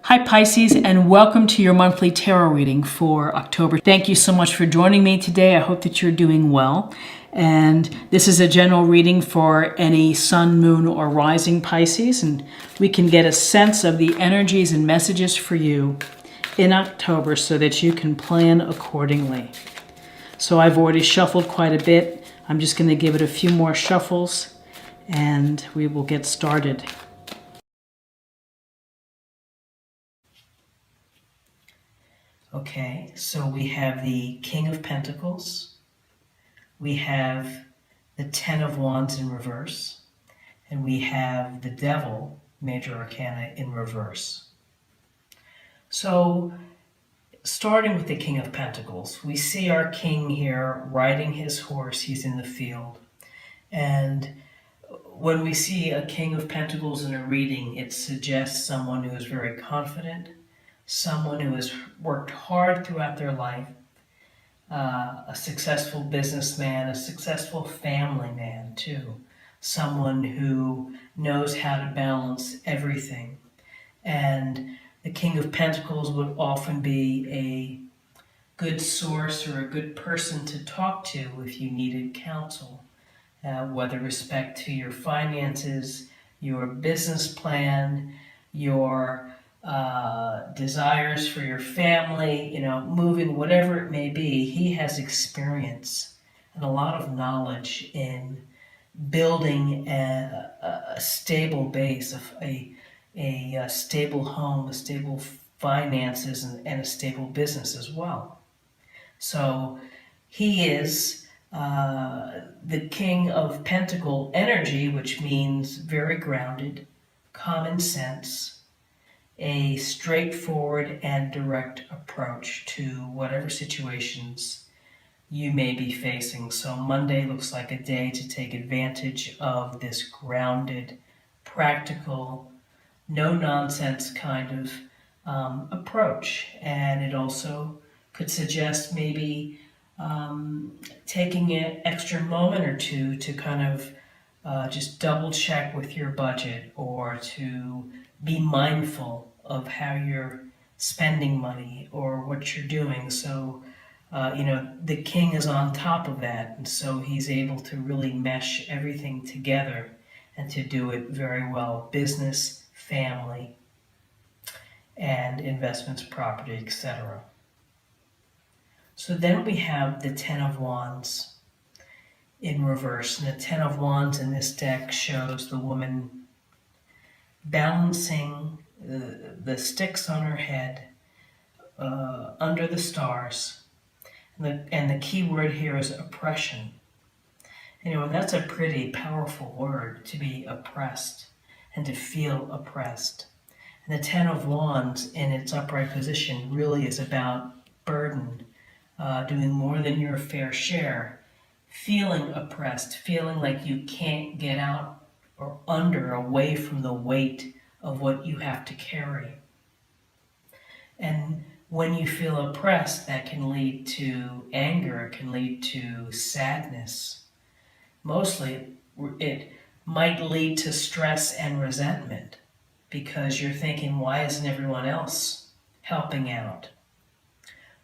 Hi Pisces, and welcome to your monthly tarot reading for October. Thank you so much for joining me today. I hope that you're doing well. And this is a general reading for any sun, moon, or rising Pisces, and we can get a sense of the energies and messages for you in October so that you can plan accordingly. So I've already shuffled quite a bit. I'm just going to give it a few more shuffles and we will get started. Okay, so we have the King of Pentacles, we have the Ten of Wands in reverse, and we have the Devil, Major Arcana, in reverse. So, starting with the King of Pentacles, we see our king here riding his horse. He's in the field. And when we see a King of Pentacles in a reading, it suggests someone who is very confident, someone who has worked hard throughout their life, a successful businessman, a successful family man too, someone who knows how to balance everything. And the King of Pentacles would often be a good source or a good person to talk to if you needed counsel, whether respect to your finances, your business plan, your desires for your family, moving, whatever it may be. He has experience and a lot of knowledge in building a stable base, a stable home, a stable finances, and a stable business as well. So he is the King of Pentacle energy, which means very grounded, common sense, a straightforward and direct approach to whatever situations you may be facing. So Monday looks like a day to take advantage of this grounded, practical, no-nonsense kind of approach. And it also could suggest maybe taking an extra moment or two to kind of just double check with your budget, or to be mindful of how you're spending money or what you're doing. So, the king is on top of that, and so he's able to really mesh everything together and to do it very well. Business, family, and investments, property, etc. So then we have the Ten of Wands in reverse. And the Ten of Wands in this deck shows the woman balancing the sticks on her head under the stars. And the key word here is oppression. And that's a pretty powerful word, to be oppressed and to feel oppressed. And the Ten of Wands in its upright position really is about burden, doing more than your fair share, feeling oppressed, feeling like you can't get out or under, away from the weight of what you have to carry. And when you feel oppressed, that can lead to anger, it can lead to sadness. Mostly, it might lead to stress and resentment because you're thinking, why isn't everyone else helping out?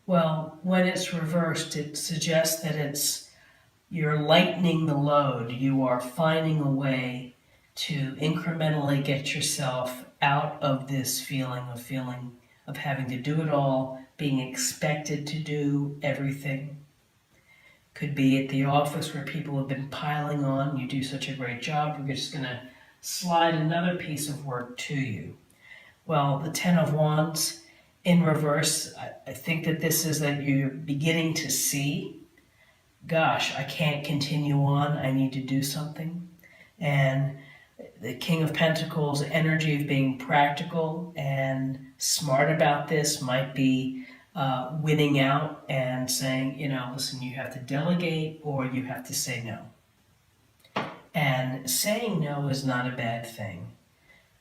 Well, when it's reversed, it suggests that you're lightening the load. You are finding a way to incrementally get yourself out of this feeling of having to do it all, being expected to do everything. Could be at the office where people have been piling on. You do such a great job, we're just going to slide another piece of work to you. Well, the Ten of Wands in reverse, I think that this is that you're beginning to see, gosh, I can't continue on, I need to do something. And the King of Pentacles energy of being practical and smart about this might be winning out and saying, listen, you have to delegate or you have to say no. And saying no is not a bad thing.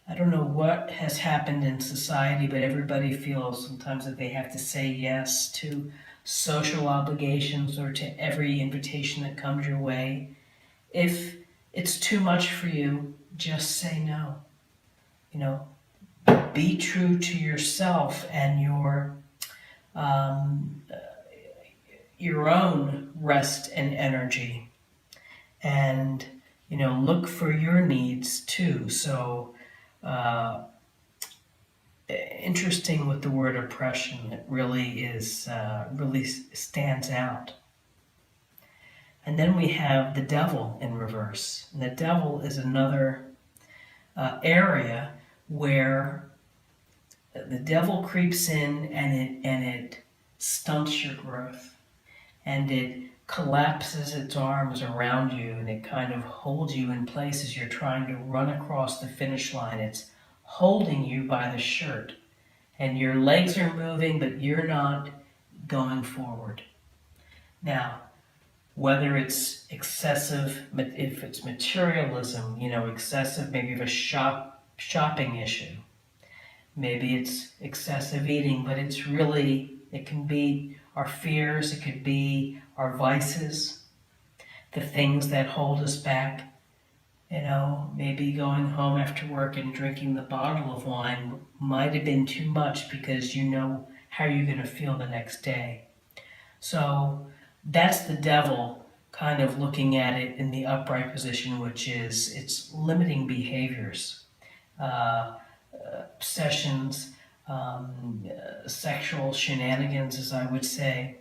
I don't know what has happened in society, but everybody feels sometimes that they have to say yes to social obligations or to every invitation that comes your way. If it's too much for you, just say no. be true to yourself and um, your own rest and energy, and look for your needs too. So interesting with the word oppression. It really is really stands out. And then we have the devil in reverse. And the devil is another area where the devil creeps in, and it stunts your growth, and it collapses its arms around you, and it kind of holds you in place as you're trying to run across the finish line. It's holding you by the shirt, and your legs are moving, but you're not going forward. Now, whether it's excessive, if it's materialism, excessive, maybe of a shopping issue, maybe it's excessive eating, but it can be our fears, it could be our vices, the things that hold us back. Maybe going home after work and drinking the bottle of wine might have been too much because you know how you're going to feel the next day. So that's the devil kind of looking at it in the upright position, which is it's limiting behaviors, obsessions, sexual shenanigans, as I would say.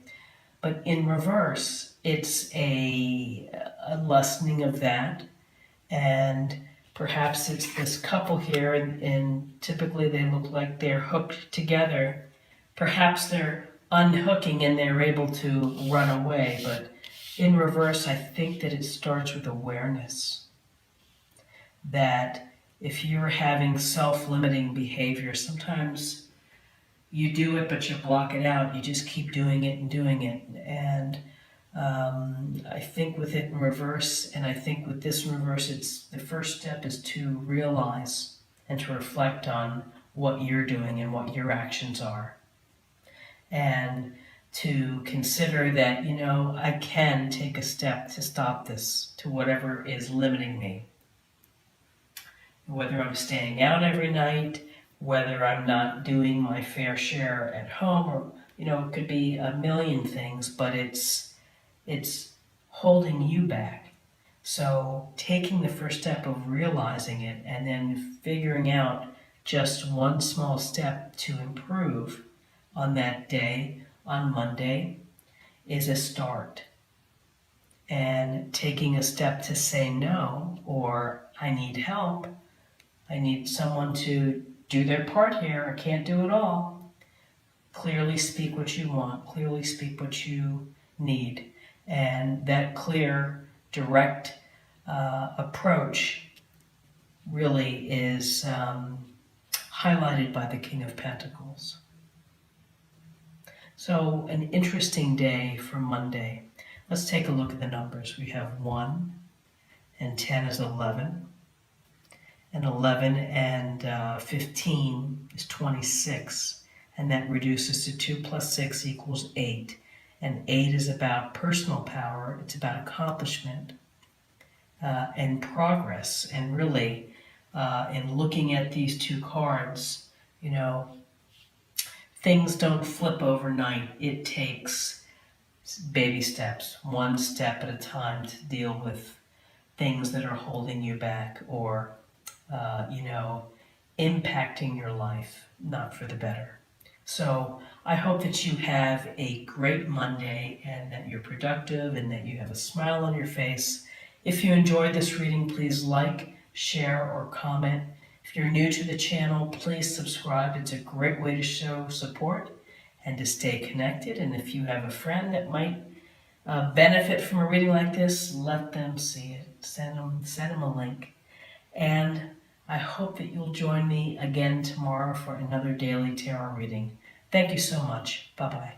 But in reverse, it's a lessening of that. And perhaps it's this couple here, and typically they look like they're hooked together. Perhaps they're unhooking and they're able to run away. But in reverse, I think that it starts with awareness. That if you're having self-limiting behavior, sometimes you do it, but you block it out. You just keep doing it and doing it. And I think with it in reverse, and I think with this in reverse, it's the first step is to realize and to reflect on what you're doing and what your actions are. And to consider that, I can take a step to stop this, to whatever is limiting me. Whether I'm staying out every night, whether I'm not doing my fair share at home, or, it could be a million things, but it's holding you back. So taking the first step of realizing it and then figuring out just one small step to improve on that day, on Monday, is a start. And taking a step to say no, or I need help, I need someone to do their part here, I can't do it all. Clearly speak what you want, clearly speak what you need. And that clear, direct approach really is highlighted by the King of Pentacles. So an interesting day for Monday. Let's take a look at the numbers. We have 1 and 10 is 11. And 11 and 15 is 26. And that reduces to 2 plus 6 equals 8. And 8 is about personal power. It's about accomplishment and progress. And really, in looking at these two cards, things don't flip overnight. It takes baby steps, one step at a time, to deal with things that are holding you back or, impacting your life, not for the better. So I hope that you have a great Monday and that you're productive and that you have a smile on your face. If you enjoyed this reading, please like, share, or comment. If you're new to the channel, please subscribe. It's a great way to show support and to stay connected. And if you have a friend that might benefit from a reading like this, let them see it. Send them a link. And I hope that you'll join me again tomorrow for another daily tarot reading. Thank you so much. Bye-bye.